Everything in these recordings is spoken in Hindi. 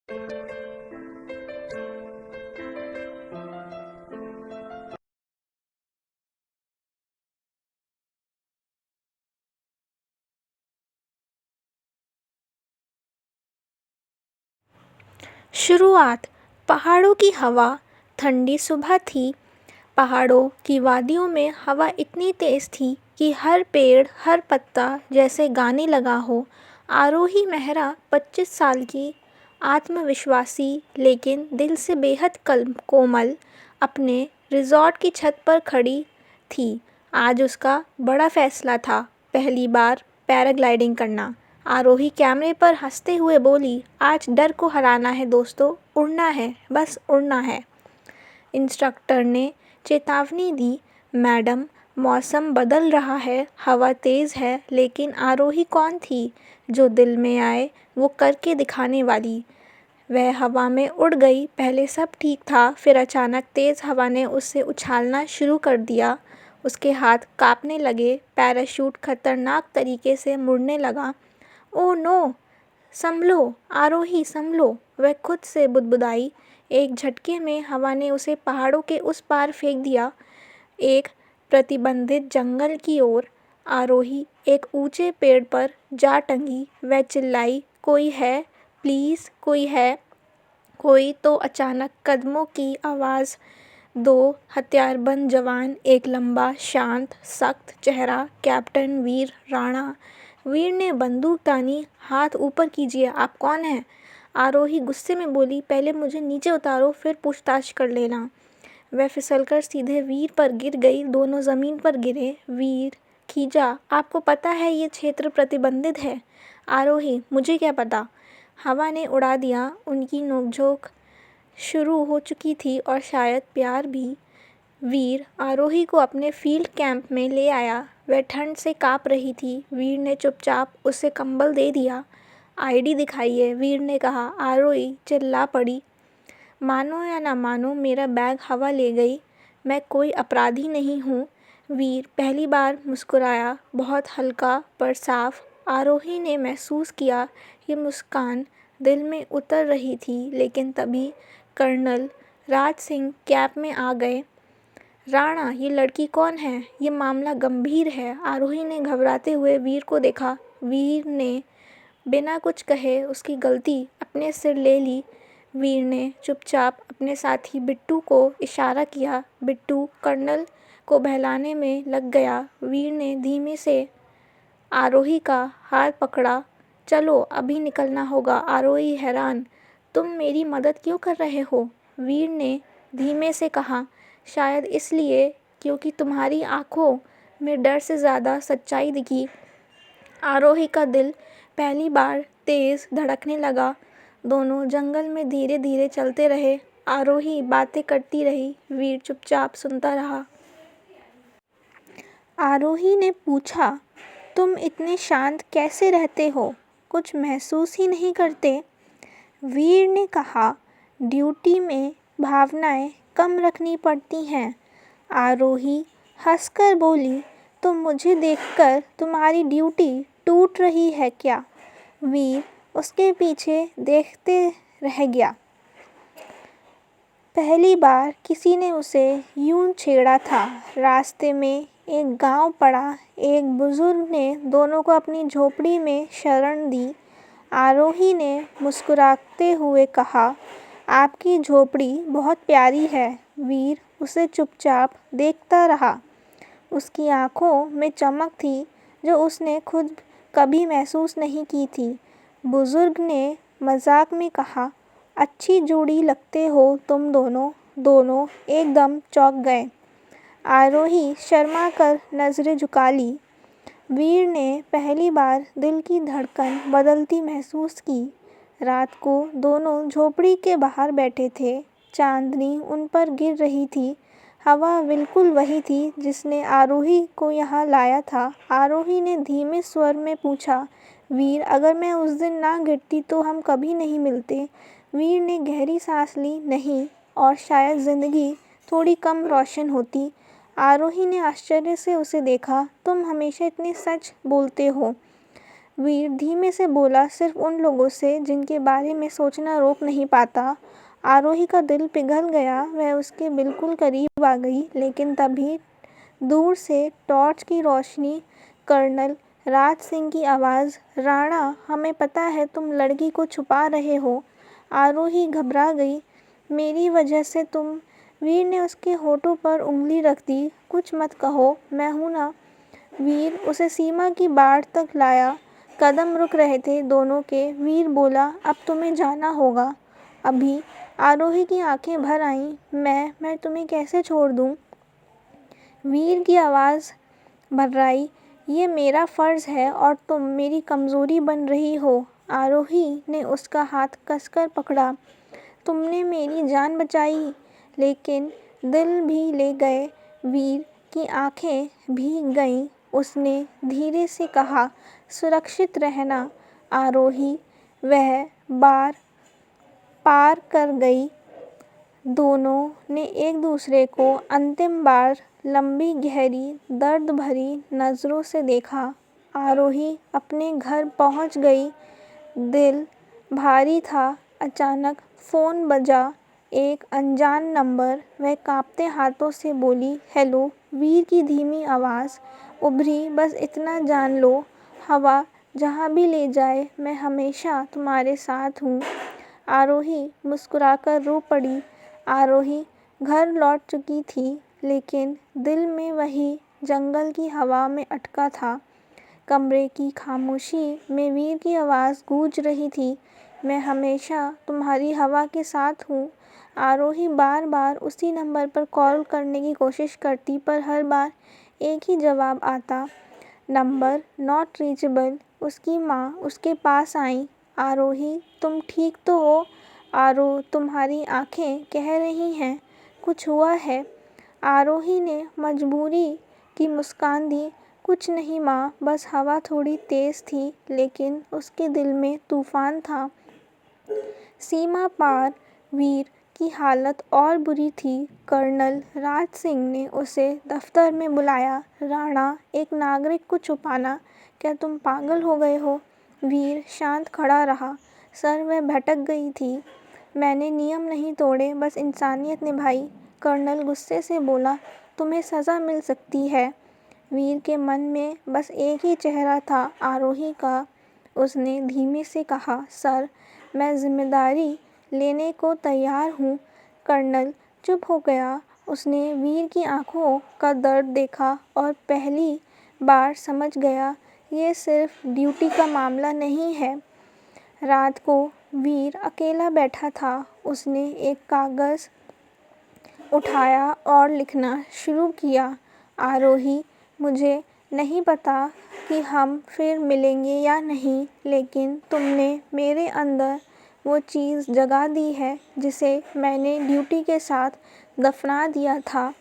शुरुआत। पहाड़ों की हवा। ठंडी सुबह थी। पहाड़ों की वादियों में हवा इतनी तेज थी कि हर पेड़ हर पत्ता जैसे गाने लगा हो। आरोही मेहरा 25 साल की, आत्मविश्वासी लेकिन दिल से बेहद कोमल, अपने रिजॉर्ट की छत पर खड़ी थी। आज उसका बड़ा फैसला था, पहली बार पैराग्लाइडिंग करना। आरोही कैमरे पर हंसते हुए बोली, आज डर को हराना है दोस्तों, उड़ना है, बस उड़ना है। इंस्ट्रक्टर ने चेतावनी दी, मैडम मौसम बदल रहा है, हवा तेज़ है। लेकिन आरोही कौन थी? जो दिल में आए वो करके दिखाने वाली। वह हवा में उड़ गई। पहले सब ठीक था, फिर अचानक तेज़ हवा ने उसे उछालना शुरू कर दिया। उसके हाथ कांपने लगे, पैराशूट खतरनाक तरीके से मुड़ने लगा। Oh no! संभलो आरोही, संभलो, वह खुद से बुदबुदाई। एक झटके में हवा ने उसे पहाड़ों के उस पार फेंक दिया, एक प्रतिबंधित जंगल की ओर। आरोही एक ऊंचे पेड़ पर जा टंगी। वह चिल्लाई, कोई है? प्लीज़ कोई है? कोई तो अचानक कदमों की आवाज़। 2 हथियारबंद जवान, एक लंबा, शांत, सख्त चेहरा, कैप्टन वीर राणा। वीर ने बंदूक तानी। हाथ ऊपर कीजिए, आप कौन हैं? आरोही गुस्से में बोली, पहले मुझे नीचे उतारो, फिर पूछताछ कर लेना। वह फिसलकर सीधे वीर पर गिर गई। दोनों ज़मीन पर गिरे। वीर खींचा, आपको पता है ये क्षेत्र प्रतिबंधित है। आरोही, मुझे क्या पता? हवा ने उड़ा दिया। उनकी नोकझोंक शुरू हो चुकी थी और शायद प्यार भी। वीर आरोही को अपने फील्ड कैंप में ले आया। वह ठंड से काँप रही थी। वीर ने चुपचाप उसे कंबल दे दिया। आईडी दिखाइए, वीर ने कहा। आरोही चिल्ला पड़ी, मानो या ना मानो, मेरा बैग हवा ले गई। मैं कोई अपराधी नहीं हूँ। वीर पहली बार मुस्कुराया, बहुत हल्का पर साफ। आरोही ने महसूस किया ये मुस्कान दिल में उतर रही थी। लेकिन तभी कर्नल राज सिंह कैब में आ गए। राणा, ये लड़की कौन है? ये मामला गंभीर है। आरोही ने घबराते हुए वीर को देखा। वीर ने बिना कुछ कहे उसकी गलती अपने सिर ले ली। वीर ने चुपचाप अपने साथी बिट्टू को इशारा किया। बिट्टू कर्नल को बहलाने में लग गया। वीर ने धीमे से आरोही का हाथ पकड़ा। चलो, अभी निकलना होगा। आरोही हैरान, तुम मेरी मदद क्यों कर रहे हो? वीर ने धीमे से कहा, शायद इसलिए क्योंकि तुम्हारी आंखों में डर से ज़्यादा सच्चाई दिखी। आरोही का दिल पहली बार तेज़ धड़कने लगा। दोनों जंगल में धीरे धीरे चलते रहे। आरोही बातें करती रही, वीर चुपचाप सुनता रहा। आरोही ने पूछा, तुम इतने शांत कैसे रहते हो? कुछ महसूस ही नहीं करते? वीर ने कहा, ड्यूटी में भावनाएं कम रखनी पड़ती हैं। आरोही हंसकर बोली, तो मुझे देखकर तुम्हारी ड्यूटी टूट रही है क्या? वीर उसके पीछे देखते रह गया। पहली बार किसी ने उसे यूं छेड़ा था। रास्ते में एक गांव पड़ा। एक बुजुर्ग ने दोनों को अपनी झोपड़ी में शरण दी। आरोही ने मुस्कुराते हुए कहा, आपकी झोपड़ी बहुत प्यारी है। वीर उसे चुपचाप देखता रहा। उसकी आंखों में चमक थी जो उसने खुद कभी महसूस नहीं की थी। बुजुर्ग ने मजाक में कहा, अच्छी जोड़ी लगते हो तुम दोनों। दोनों एकदम चौंक गए। आरोही शर्मा कर नज़रें झुका ली। वीर ने पहली बार दिल की धड़कन बदलती महसूस की। रात को दोनों झोपड़ी के बाहर बैठे थे। चांदनी उन पर गिर रही थी। हवा बिल्कुल वही थी जिसने आरोही को यहाँ लाया था। आरोही ने धीमे स्वर में पूछा, वीर, अगर मैं उस दिन ना गिरती तो हम कभी नहीं मिलते। वीर ने गहरी सांस ली, नहीं, और शायद ज़िंदगी थोड़ी कम रोशन होती। आरोही ने आश्चर्य से उसे देखा, तुम हमेशा इतने सच बोलते हो। वीर धीमे से बोला, सिर्फ उन लोगों से जिनके बारे में सोचना रोक नहीं पाता। आरोही का दिल पिघल गया। वह उसके बिल्कुल करीब आ गई, लेकिन तभी दूर से टॉर्च की रोशनी, कर्नल राज सिंह की आवाज़, राणा, हमें पता है तुम लड़की को छुपा रहे हो। आरोही घबरा गई। मेरी वजह से तुम? वीर ने उसके होठों पर उंगली रख दी। कुछ मत कहो, मैं हूं ना। वीर उसे सीमा की बाट तक लाया। कदम रुक रहे थे दोनों के। वीर बोला, अब तुम्हें जाना होगा। अभी। आरोही की आंखें भर आईं। मैं तुम्हें कैसे छोड़ दूं? वीर की आवाज़ भर्राई, ये मेरा फ़र्ज़ है और तुम मेरी कमज़ोरी बन रही हो। आरोही ने उसका हाथ कसकर पकड़ा। तुमने मेरी जान बचाई, लेकिन दिल भी ले गए। वीर की आंखें भीग गईं। उसने धीरे से कहा, सुरक्षित रहना। आरोही वह बार पार कर गई। दोनों ने एक दूसरे को अंतिम बार लंबी, गहरी, दर्द भरी नज़रों से देखा। आरोही अपने घर पहुंच गई। दिल भारी था। अचानक फ़ोन बजा। एक अनजान नंबर। वह कांपते हाथों से बोली, हेलो। वीर की धीमी आवाज़ उभरी, बस इतना जान लो, हवा जहाँ भी ले जाए, मैं हमेशा तुम्हारे साथ हूँ। आरोही मुस्कुराकर रो पड़ी। आरोही घर लौट चुकी थी, लेकिन दिल में वही जंगल की हवा में अटका था। कमरे की खामोशी में वीर की आवाज़ गूंज रही थी, मैं हमेशा तुम्हारी हवा के साथ हूँ। आरोही बार बार उसी नंबर पर कॉल करने की कोशिश करती, पर हर बार एक ही जवाब आता, नंबर नॉट रीचेबल। उसकी माँ उसके पास आई। आरोही, तुम ठीक तो हो? आरो, तुम्हारी आंखें कह रही हैं कुछ हुआ है। आरोही ने मजबूरी की मुस्कान दी। कुछ नहीं माँ, बस हवा थोड़ी तेज़ थी, लेकिन उसके दिल में तूफान था। सीमा पार। वीर की हालत और बुरी थी। कर्नल राज सिंह ने उसे दफ्तर में बुलाया। राणा, एक नागरिक को छुपाना, क्या तुम पागल हो गए हो? वीर शांत खड़ा रहा। सर, वह भटक गई थी। मैंने नियम नहीं तोड़े, बस इंसानियत निभाई। कर्नल गुस्से से बोला, तुम्हें सज़ा मिल सकती है। वीर के मन में बस एक ही चेहरा था, आरोही का। उसने धीमे से कहा, सर, मैं जिम्मेदारी लेने को तैयार हूँ। कर्नल चुप हो गया। उसने वीर की आंखों का दर्द देखा और पहली बार समझ गया, ये सिर्फ ड्यूटी का मामला नहीं है। रात को वीर अकेला बैठा था। उसने एक कागज़ उठाया और लिखना शुरू किया। आरोही, मुझे नहीं पता कि हम फिर मिलेंगे या नहीं, लेकिन तुमने मेरे अंदर वो चीज़ जगा दी है जिसे मैंने ड्यूटी के साथ दफना दिया था,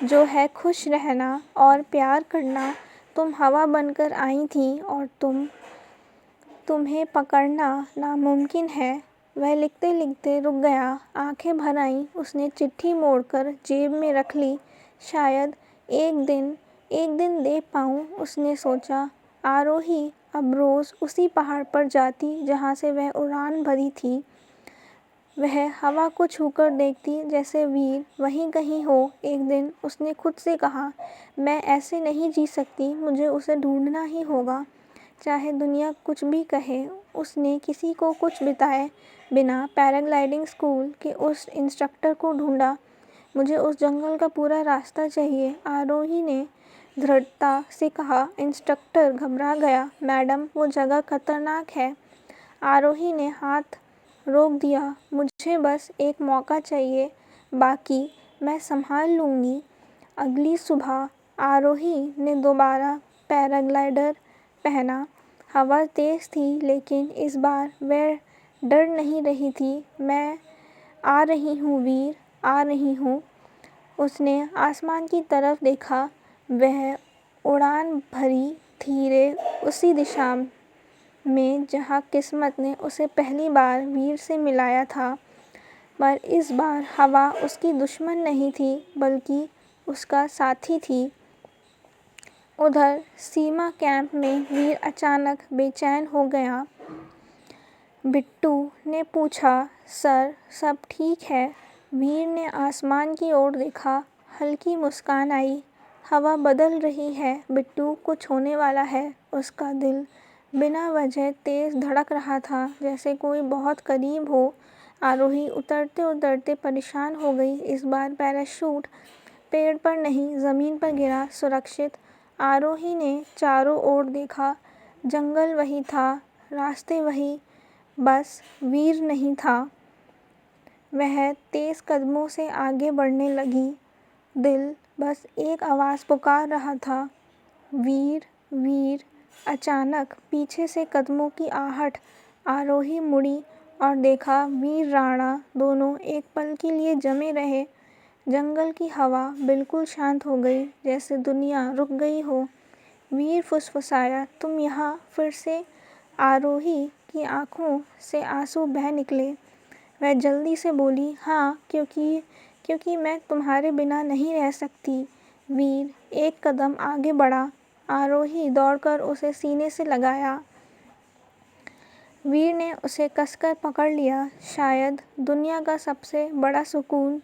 जो है खुश रहना और प्यार करना। तुम हवा बनकर आई थी और तुम्हें पकड़ना नामुमकिन है। वह लिखते लिखते रुक गया। आंखें भर आईं। उसने चिट्ठी मोड़कर जेब में रख ली। शायद एक दिन दे पाऊँ, उसने सोचा। आरोही अब रोज़ उसी पहाड़ पर जाती जहाँ से वह उड़ान भरी थी। वह हवा को छूकर देखती, जैसे वीर वहीं कहीं हो। एक दिन उसने खुद से कहा, मैं ऐसे नहीं जी सकती, मुझे उसे ढूंढना ही होगा, चाहे दुनिया कुछ भी कहे। उसने किसी को कुछ बताए बिना पैराग्लाइडिंग स्कूल के उस इंस्ट्रक्टर को ढूंढा। मुझे उस जंगल का पूरा रास्ता चाहिए, आरोही ने दृढ़ता से कहा। इंस्ट्रक्टर घबरा गया। मैडम, वो जगह खतरनाक है। आरोही ने हाथ रोक दिया। मुझे बस एक मौका चाहिए, बाकी मैं संभाल लूँगी। अगली सुबह आरोही ने दोबारा पैराग्लाइडर पहना। हवा तेज़ थी, लेकिन इस बार वह डर नहीं रही थी। मैं आ रही हूँ वीर, आ रही हूँ। उसने आसमान की तरफ देखा। वह उड़ान भरी धीरे उसी दिशा में जहाँ किस्मत ने उसे पहली बार वीर से मिलाया था। पर इस बार हवा उसकी दुश्मन नहीं थी, बल्कि उसका साथी थी। उधर सीमा कैंप में वीर अचानक बेचैन हो गया। बिट्टू ने पूछा, सर सब ठीक है? वीर ने आसमान की ओर देखा। हल्की मुस्कान आई। हवा बदल रही है बिट्टू, कुछ होने वाला है। उसका दिल बिना वजह तेज धड़क रहा था, जैसे कोई बहुत करीब हो। आरोही उतरते उतरते परेशान हो गई। इस बार पैराशूट पेड़ पर नहीं, ज़मीन पर गिरा, सुरक्षित। आरोही ने चारों ओर देखा। जंगल वही था, रास्ते वही, बस वीर नहीं था। वह तेज कदमों से आगे बढ़ने लगी। दिल बस एक आवाज़ पुकार रहा था, वीर वीर। अचानक पीछे से कदमों की आहट। आरोही मुड़ी और देखा वीर राणा दोनों एक पल के लिए जमे रहे। जंगल की हवा बिल्कुल शांत हो गई, जैसे दुनिया रुक गई हो। वीर फुसफुसाया, तुम यहाँ फिर से? आरोही की आंखों से आंसू बह निकले। वह जल्दी से बोली, हाँ, क्योंकि मैं तुम्हारे बिना नहीं रह सकती। वीर एक कदम आगे बढ़ा। आरोही दौड़कर उसे सीने से लगाया। वीर ने उसे कसकर पकड़ लिया। शायद दुनिया का सबसे बड़ा सुकून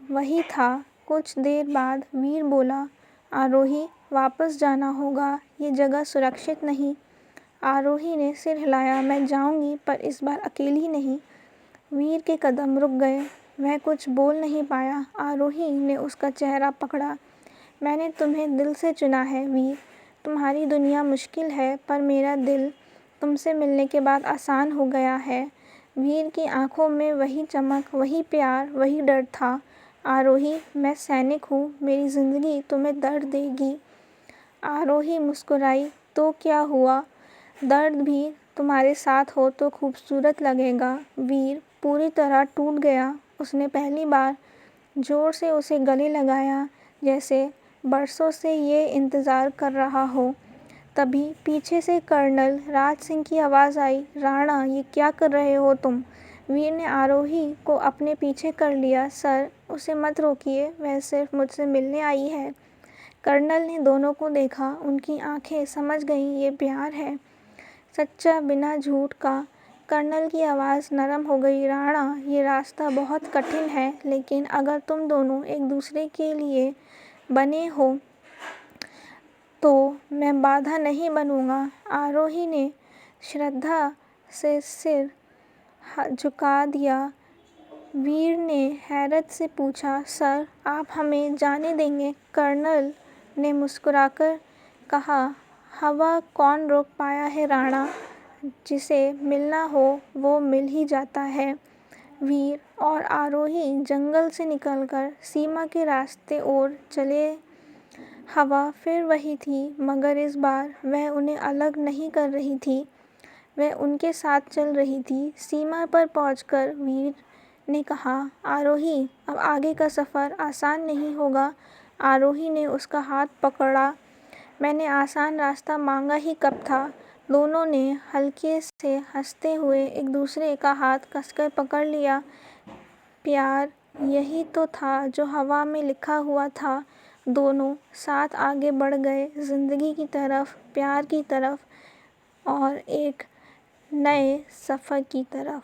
वही था। कुछ देर बाद वीर बोला, आरोही वापस जाना होगा, ये जगह सुरक्षित नहीं। आरोही ने सिर हिलाया, मैं जाऊंगी, पर इस बार अकेली नहीं। वीर के कदम रुक गए। वह कुछ बोल नहीं पाया। आरोही ने उसका चेहरा पकड़ा। मैंने तुम्हें दिल से चुना है वीर। तुम्हारी दुनिया मुश्किल है, पर मेरा दिल तुमसे मिलने के बाद आसान हो गया है। वीर की आंखों में वही चमक, वही प्यार, वही डर था। आरोही, मैं सैनिक हूँ, मेरी ज़िंदगी तुम्हें दर्द देगी। आरोही मुस्कुराई, तो क्या हुआ? दर्द भी तुम्हारे साथ हो तो खूबसूरत लगेगा। वीर पूरी तरह टूट गया। उसने पहली बार जोर से उसे गले लगाया, जैसे बरसों से ये इंतज़ार कर रहा हो। तभी पीछे से कर्नल राज सिंह की आवाज़ आई, राणा, ये क्या कर रहे हो तुम? वीर ने आरोही को अपने पीछे कर लिया। सर, उसे मत रोकिए, वह सिर्फ मुझसे मिलने आई है। कर्नल ने दोनों को देखा। उनकी आंखें समझ गईं, ये प्यार है, सच्चा, बिना झूठ का। कर्नल की आवाज़ नरम हो गई, राणा, ये रास्ता बहुत कठिन है, लेकिन अगर तुम दोनों एक दूसरे के लिए बने हो तो मैं बाधा नहीं बनूंगा। आरोही ने श्रद्धा से सिर झुका दिया। वीर ने हैरत से पूछा, सर, आप हमें जाने देंगे? कर्नल ने मुस्कुराकर कहा, हवा कौन रोक पाया है राणा? जिसे मिलना हो वो मिल ही जाता है। वीर और आरोही जंगल से निकलकर सीमा के रास्ते ओर चले। हवा फिर वही थी, मगर इस बार वह उन्हें अलग नहीं कर रही थी, वह उनके साथ चल रही थी। सीमा पर पहुंचकर वीर ने कहा, आरोही, अब आगे का सफ़र आसान नहीं होगा। आरोही ने उसका हाथ पकड़ा। मैंने आसान रास्ता मांगा ही कब था। दोनों ने हल्के से हंसते हुए एक दूसरे का हाथ कसकर पकड़ लिया। प्यार यही तो था जो हवा में लिखा हुआ था। दोनों साथ आगे बढ़ गए, ज़िंदगी की तरफ, प्यार की तरफ और एक नए सफ़र की तरफ।